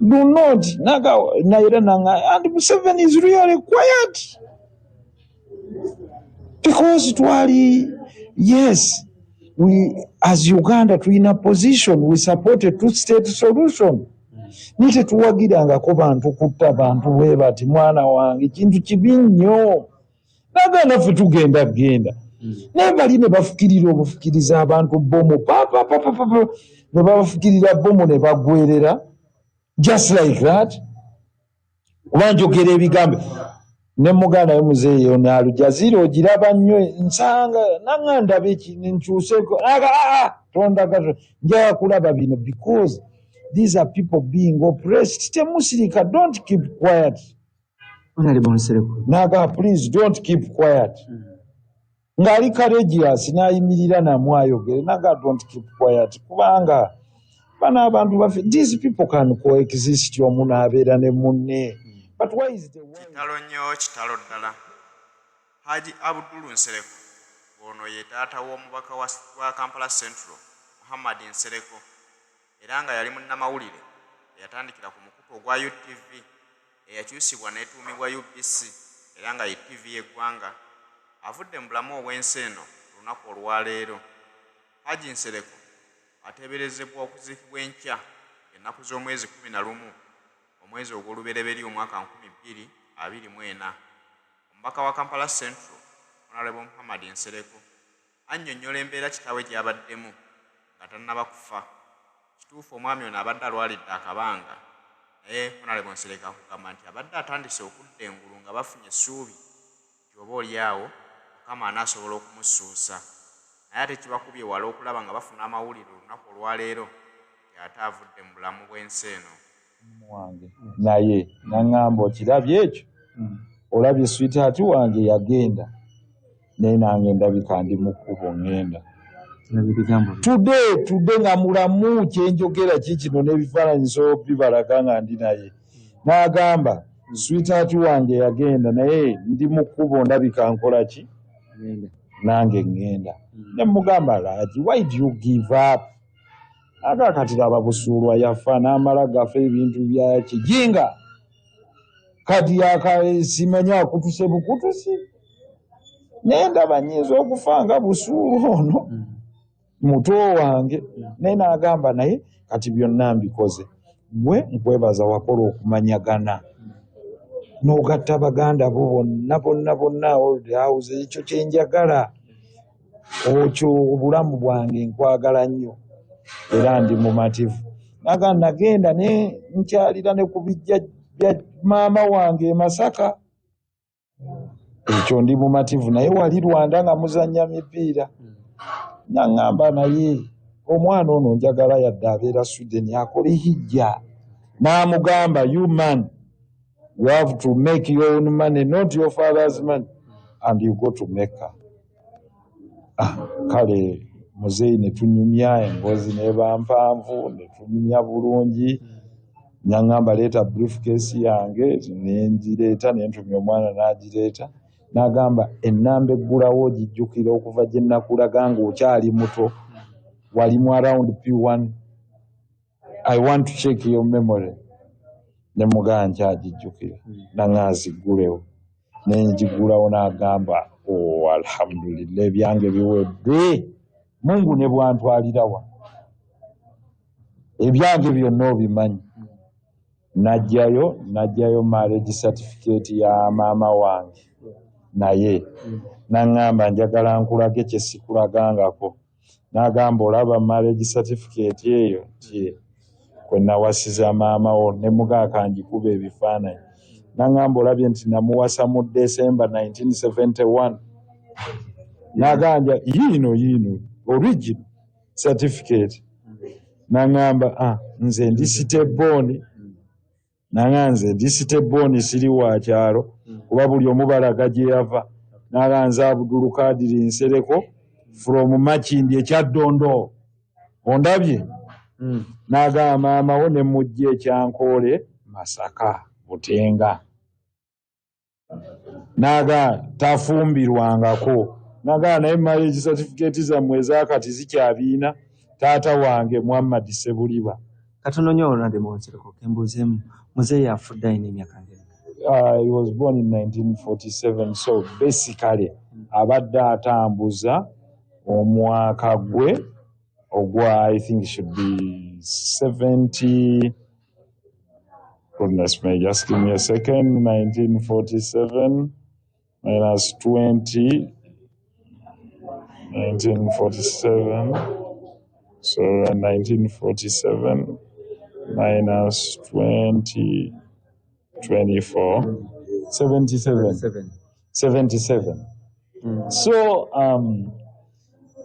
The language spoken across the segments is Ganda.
Do not and Museveni is really quiet because yes, we as Uganda to in a position we support a two-state solution. Nite tuwagirangako bantu kutta bantu bwe bati mwana wange kintu kibi nnyo naga naffe tugenda naye bali ne bafukirira obufukiriza abantu bomu papa ne babafukirira bomu ne bagwerera just like that wanjogera ebigambo ne muganda we muzeeyo n'alujazira ogiraba nnyo nsanga nanga ndabe nkyuseko tondagato njaga kulaba bino because these are people being oppressed. Temusirika, don't keep quiet. Hon.Muhammad Nsereko. Naga, please don't keep quiet. Ngali courageous nayimirira namwayogere naga don't keep quiet. Kubanga bana abantu bafe these people can coexist omuntu abeera ne munne. But why is the one Kitalo ddala Haji Abdul Nsereko ono ye taata w'omubaka wa Kampala Central Muhammad Nsereko era nga yali munnamawulire eyatandikira ku mukutu ogwa UTV eyakyusibwa n'etuumibwa UBC era nga ye TV y'eggwanga avudde mu bulamu obw'ensi eno olunaku olwaleero. Haji Nsereko ateeberezebwa okuziikibwa enkya ennaku z'omwezi 11 omwezi ogw'olubereberye omwaka 2024. Omubaka wa Kampala Central Hon.Muhammad Nsereko annyonnyola embeera kitaawe gy'abaddemu nga tannaba kufa. Kituufu omwami ono abadde alwalidde akabanga naye Hon.Muhammad Nsereko akugamba nti abadde atandise okudda engulu nga bafunye essuubi nti oba oliawo Mukama anaasobola okumusuusa naye ate kibakubye wala okulaba nga bafuna amawulire olunaku olwaleero nti ate avudde mu bulamu bw'ensi eno. Wange naye naŋŋamba okirabye ekyo olabye sweetheart wange yagenda naye nange ndabika ndi mu kkubo ŋŋenda tudde nga mulamu kyenjogera kikino n'ebifaananyi sobibalaga nga ndi naye n'agamba sweetheart wange yagenda naye ndi mu kkubo ndabika nkola ki nange ŋŋenda ne mugamba laki why do you give up agakatiraba busuulwa yafa n'amala gafa ebintu bya kijinga kati simanya akutuse bukutusi naye ndaba nnyinza okufa nga busuulu ono muto wange naye n'agamba naye kati byonna mbikoze gwe nkwebaza wakola okumanyagana n'ogatta baganda bo bonna old house ekyo kyenjagala okyo obulamu bwange nkwagala nnyo era ndi mumativu naga nagenda ne nkyalira ne kubijja bya maama wange e Masaka ekyo ndi mumativu naye wali Rwanda nga muzannya mipiira naŋŋamba naye omwana ono njagala yadde abeera Sweden akola hijja n'amugamba you man you have to make your own money not your father's money and you go to Mecca. Kale muzeeyi ne tunyumya emboozi n'eba mpanvu ne tunyumya bulungi naŋŋamba leeta briefcase yange ne ngireeta ne ntumya omwana n'agireeta n'agamba ennamba eggulawo ogijjukira okuva gye nnakulaga ng'okyali muto walimu around P1 I want to check your memory ne mugamba nkyagijjukira naŋŋaziggulewo ne ngigulawo n'agamba alhamdulillah ebyange biwedde Mungu ne bwantwalirawa ebyange byonna obimanyi. Najjayo marriage certificate ya maama wange naye naŋŋamba njagala nkulage kye sikulagangako n'agamba olaba marriage certificate eyo nti kwe nawasiza maama wo ne mugaaka ngikuba ebifaananyi naŋŋamba olabye nti namuwasa mu December 1971 n'aganja yiino original certificate naŋŋamba nze ndi Siteboni naŋŋamba nze ndi Siteboni siri wa kyalo kuba buli omu balaga gye yava n'aganza Abdul Kadiri Nsereko from Makindi ekyaddondo ondabye n'agamba maama wo ne mujja ekyankoole Masaka Butenga n'agamba tafumbirwangako n'agamba naye marriage certificate zammwe ezaakati zikyabiina taata wange Muhammad Sebuliba Katono nnyo Honorable Nsereko kembuzeemu muzeeyi afudde alina emyaka ng'era. He was born in 1947, so basically abadde atambuza omwaka gwe ogwa I think should be 70. Goodness me, just give me a second. 1947 minus 20. 1947. So 1947 minus 20. 24, 77. 77. So,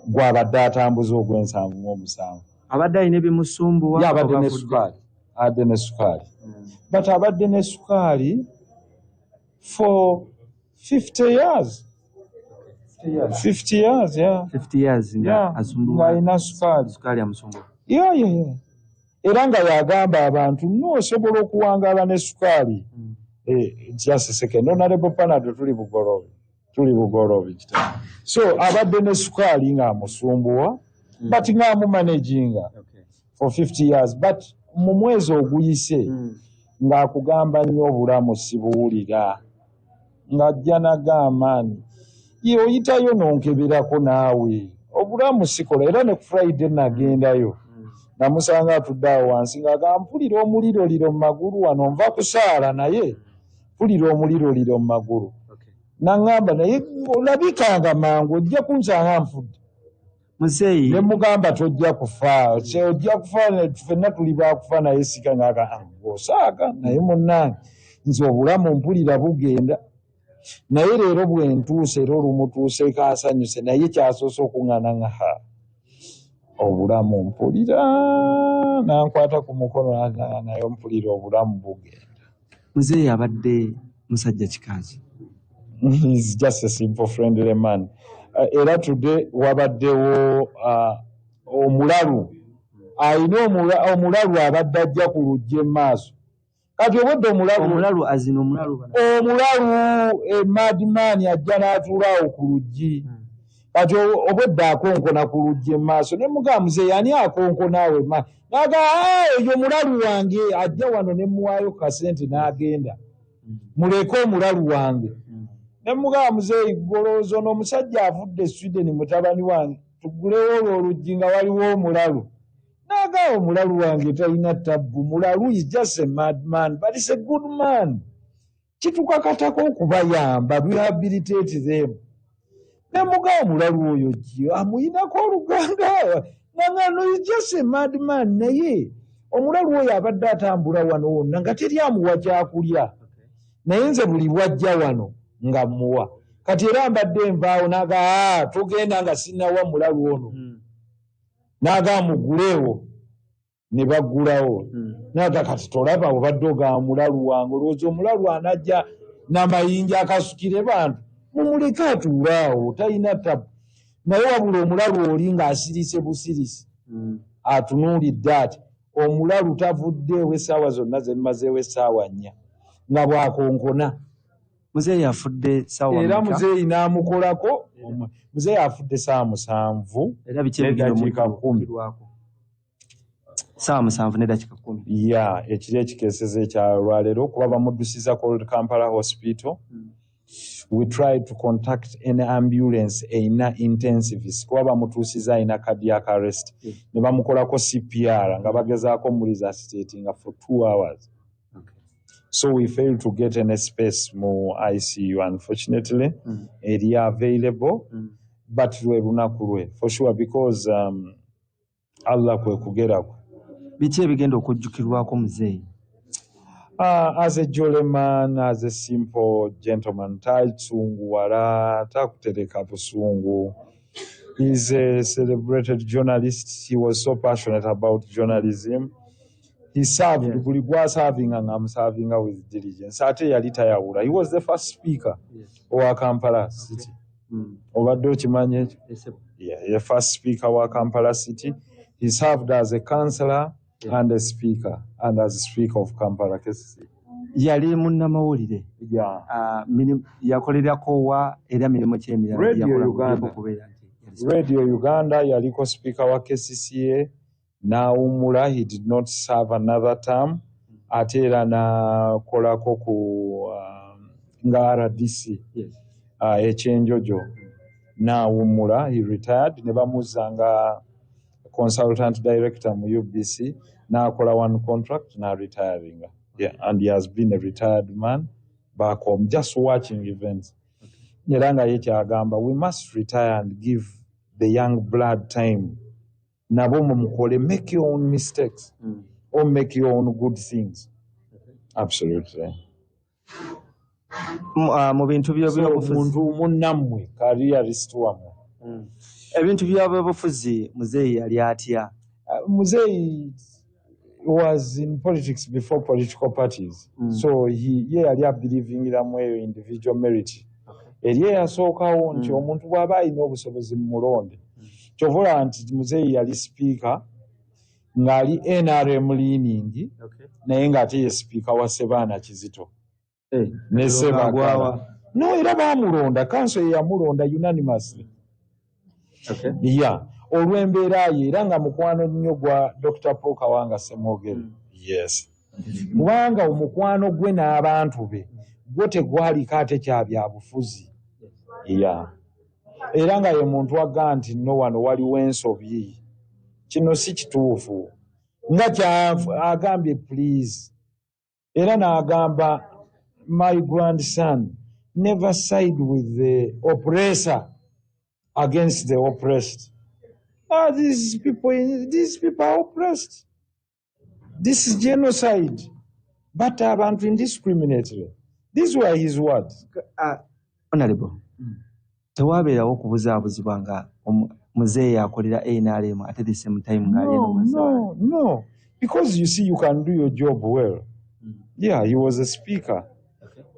gwabadde atambuza ogw'ensanvu mu omusanvu. Abadde alina ebimusumbuwa. Abadde ne sukaali. Abadde ne sukaali. But abadde ne sukaali for 50 years. 50 years, yeah. 50 years nga asumbuwa. Alina sukaali. Sukaali amusumbuwa. Yeah. Era nga yagamba abantu osobola okuwangaala ne sukaali. Just a second. Honorable Panado tuli bugolobe kitano. So abadde ne sukaali nga amusumbuwa but nga amumanaginga for 50 years. But mu mwezi oguyise ng'akugamba nnyo obulamu sibuwulira ng'ajja n'agamaani ye oyitayo n'onkeberako naawe obulamu sikola. Era ne ku Friday nagendayo namusanga atudde awo wansi ng'agampulira omuliroliro mu magulu wano nva kusaala naye mpulira omuliroliro mu magulu. Naŋŋamba naye olabikanga mangu ojja kunsanga nfudde. Muzeeyi ne mugamba tojja kufa ojja kufa ffenna tuli baakufa naye sika ng'osaaga naye munnange nze obulamu mpulira bugenda naye leero bwe ntuuse era olumutuuseeko asanyuse naye kyasoose okuŋŋana obulamu mpulira nankwata ku mukono naye mpulira obulamu bugenda. Muzeeyi abadde musajja kikazi. He's just a simple friendly man. Era today wabaddewo omulalu alina omulalu abadde ajja ku lujja emaaso kati obwedde omulalu azina omulalu madman ajja n'atuula awo ku luggi kati obwedde akonkona ku luggi emaaso ne mugamba muzeeyi ani akonkona awo naga eyo mulalu wange ajja wano ne muwaayo kasente n'agenda muleke omulalu wange. Ne mugamba muzeeyi goloozo n'omusajja avudde Sweden mutabani wange tugulewo olwo oluggi nga waliwo omulalu naga omulalu wange talina tabbu mulalu is just a madman but is a good man. Kitukakatako okubayamba rehabilitate them. Ne mugamba omulalu oyo ki amuyinako oluganga nangano is just a madman naye omulalu oyo abadde atambula wano wonna nga teri amuwa kyakulya naye nze buli bwajja wano nga muwa kati era mbadde nvaawo naga tugenda nga sinnawa mulalu ono naga muguleewo ne baggulawo naga kati tolaba obadde oga mulalu wange olowooza omulalu anajja n'amayinja akasukire bantu mumuleke atuulaawo talina tabu naye wabula omulalu oli ng'asirise busirisi atunuulidde ati omulalu tavuddeewo essaawa zonna ze mmazeewo essaawa 4 nga bwakonkona. Muzeeyi afudde ssaawa era muzeeyi n'amukolako muzeeyi afudde ssaawa 7 era n'eddakiika 10 ssaawa 7 n'eddakiika 10 ya ekiri ekikeeseza ekyalwaleero kuba bamuddusiza Cold Kampala Hospital. We tried to contact an ambulance eina intensivist kuba bamutuusiza ayina cardiac arrest ne bamukolako CPR nga bagezaako muresuscitating for 2 hours. So we failed to get any space mu ICU unfortunately. Area available but lwe lunaku lwe for sure because Allah kwe kugerako. Biki ebigenda okujjukirwako muzeeyi? As a jolly man, as a simple gentleman, tasunguwala takutereka busungu. He's a celebrated journalist. He was so passionate about journalism. He served, buli gwaservinga ng'amuservinga with diligence. Ate yali tayawula. He was the first speaker owa Kampala City. Obadde okimanyi ekyo? Yeah, the first speaker wa Kampala City. He served as a councillor and a speaker, and as a speaker of Kampala KCC. Yali munnamawulire. Yakolerako wa era mirimu ki emirala Radio Uganda yaliko speaker wa KCCA n'awummula. He did not serve another term. Ate era n'akolako ku nga RDC ekyenjojo n'awummula. He retired. Ne bamuzza nga consultant director mu UBC. N'akola one contract n'aretiring. Yeah, and he has been a retired man back home, just watching events. Era nga ye kyagamba, we must retire and give the young blood time. Nabo mumukole, make your own mistakes or make your own good things. Absolutely. Mu bintu by'obufuzi munnammwe careerist wammwe. Ebintu by'obufuzi muzeeyi yali atya? Muzeeyi was in politics before political parties. So he yali abelieving mu individual merit. Eriye yasookawo nti omuntu bw'aba alina obusobozi mu mulonde. Kyovula nti muzeeyi yali speaker ng'ali NRM leaning naye ng'ate ye speaker wa Sebaana Kizito. Ne Sebagala. No, era baamulonda. Council yamulonda unanimously. Yeah. Olw'embeera ye era nga mukwano nnyo gwa Dr. Paul Kawanga Semogere. Yes. Kubanga omukwano gwe n'abantu be gwo tegwaliko ate kya byabufuzi. Yeah. Era nga ye muntu agamba nti no wano waliwo ensobi. Kino si kituufu. Nga kyagambye please. Era n'agamba my grandson never side with the oppressor against the oppressed. These people are oppressed. This is genocide. But abantu indiscriminately. These were his words. Honorable. Tewabeerawo kubuzaabuzibwa nga muzeeyi akolera NRM at the same time No. Because you see, you can do your job well. Yeah, he was a speaker.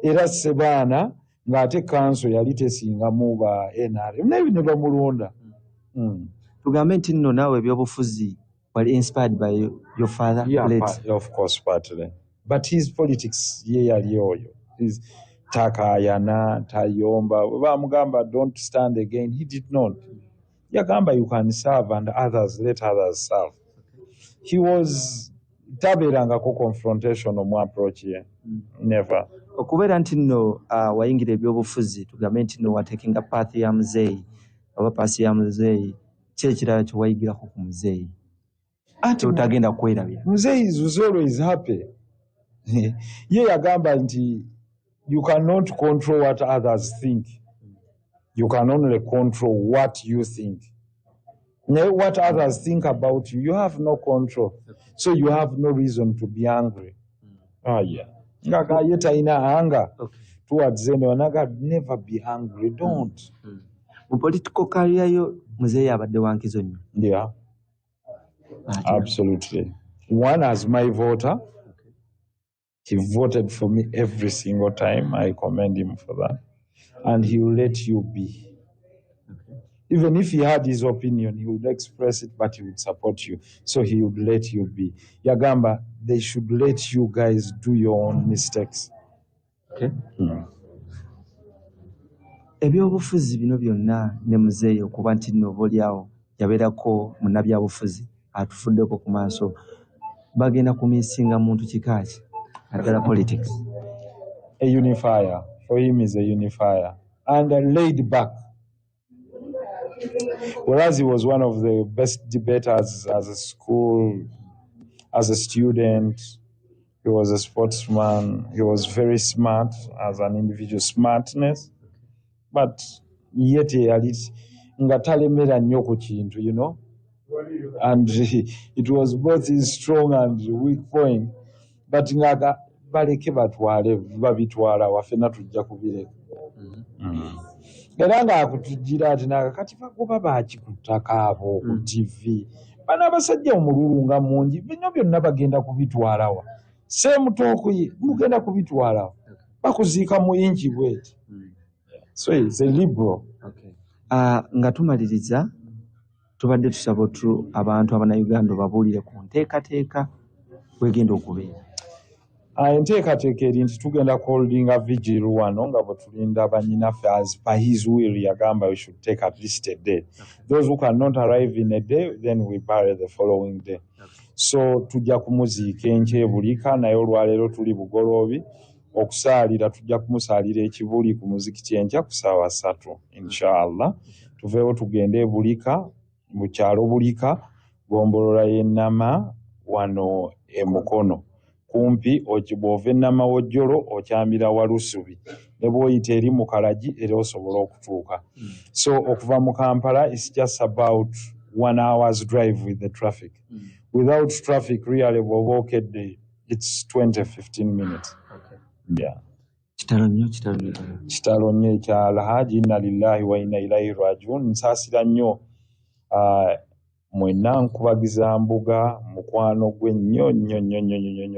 Era Sebaana ng'ate council yali tesingamu ba NRM. Naye ne bamulonda. Tugambe nti nno naawe ebyobufuzi wali inspired by your father? Yeah, of course, partly. But his politics ye yali oyo. His Takayana, Tayomba, bamugamba don't stand again. He did not. Yagamba you can serve and others, let others serve. He was taberanga ko confrontation mu approach here. Never. Okubeera nti nno wayingira ebyobufuzi tugambe nti nno watekinga path ya muzeeyi oba paasi ya muzeeyi ki ekirala kye wayigirako ku muzeeyi otagenda kwerabira? Muzeeyi was always happy. Ye yagamba nti you cannot control what others think. You can only control what you think. What others think about you, you have no control. So you have no reason to be angry. Yeah. Ngaka yeta ina anger towards anyone. Never be angry. Don't. Mu political career yo muzeeyi abadde wankizo nnyo. Yeah. Absolutely. One, as my voter, he voted for me every single time. I commend him for that. And he will let you be. Even if he had his opinion, he would express it, but he would support you. So he would let you be. Yagamba, they should let you guys do your own mistakes. Okay. Ebyobufuzi bino byonna ne muzeeyi okuba nti nno obaolyawo yabeerako munnabyabufuzi atufuddeko ku maaso bagenda kumiisinga muntu kika ki naddala politics? A unifier. For him is a unifier. And laid back. Whereas he was one of the best debaters as a school, as a student, he was a sportsman, he was very smart as an individual, smartness, but yet nga talemera nnyo ku kintu, you know, and it was both his strong and weak point, but nga baleke batwale babitwala wafena tujja kubireka. Era ng'akutujjira ati nakakati bagoba bakikuttaka abo ku TV. Bano abasajja omululu nga mungi bino byonna bagenda kubitwalawa. Seemutooko ye mugenda kubitwalawa. Bakuziika mu inchi bweti. So it's a liberal. Okay. Nga tumaliriza tubadde tusaba abantu abannayuganda babuulire ku nteekateeka wegenda okubeera. enteekateeka eri nti tugenda holdinga vigil wano nga bwe tulinda bannyinaffe as per his will yagamba we should take at least a day. Those who cannot arrive in a day, then we bury the following day. So tujja kumuziika enkya ebulika naye olwaleero tuli bugoloobi okusaalira tujja kumusaalira ekibuli ku muzikiti enkya ku ssaawa 3 inshallah. Tuveewo tugende ebulika mu kyalo bulika gombolola y'ennama wano e Mukono kumpi bw'ova ennama wojjolo okyamira Walusubi ne bw'oyita eri mu Kalagi era osobola okutuuka. So okuva mu Kampala it's just about 1 hour's drive with the traffic. Without traffic really bw'oba okedde it's 20-15 minutes. Yeah. Kitalo nnyo ekya Alhaji inna lillahi wa inna ilaihi rajiun. Nsaasira nnyo mwenna nkubagiza mbuga mukwano gwe nnyo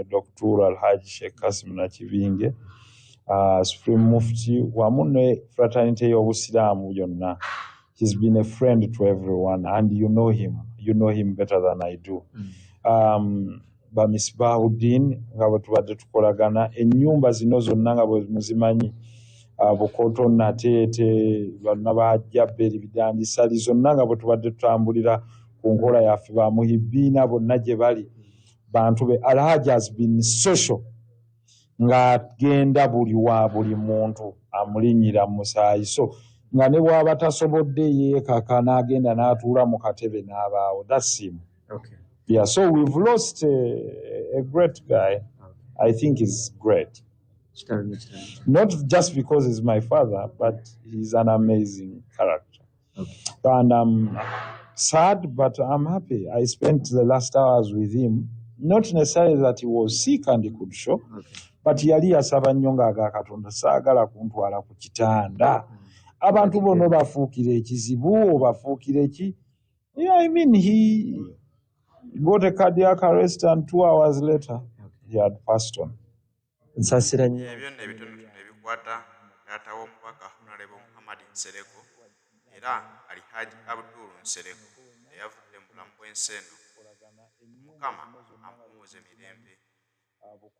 Dr. Alhaji Sheikh Kasim Nakibinge, Supreme Mufti wamu ne fraternity y'Obusiraamu yonna. He's been a friend to everyone and you know him better than I do. Bamisbahuddin nga bwe tubadde tukolagana ennyumba zino zonna nga bwe muzimanyi Bukoto Nateete bonna Bajjabberi Bidandisali zonna nga bwe tubadde tutambulira ku nkola yaffe ba Muhibbiina bonna gye bali bantu be. Alhaji has been social ng'agenda buli wa buli muntu amulinnyira mu musaayi, so nga ne bw'aba tasobodde yeekaka n'agenda n'atuula mu katebe n'abaawo. That's him. Okay. Yeah, so we've lost a great guy. I think he's great. Not just because he's my father, but he's an amazing character. Okay. And I'm sad, but I'm happy. I spent the last hours with him. Not necessarily that he was sick and he could show, but yali yasaba nnyo ng'aga Katonda saagala kuntwala ku kitanda. Abantu bonna bafuukira ekizibu, bafuukira eki. Yeah, I mean, he got a cardiac arrest and 2 hours later, he had passed on. Nsaasira nnyo ebyo nno ebitono ebikwata taata w'omubaka Hon.Muhammad Nsereko era Alhaji Abdul Nsereko eyavudde mu bulamu bw'ensi eno. Mukama amuwumuze mirembe.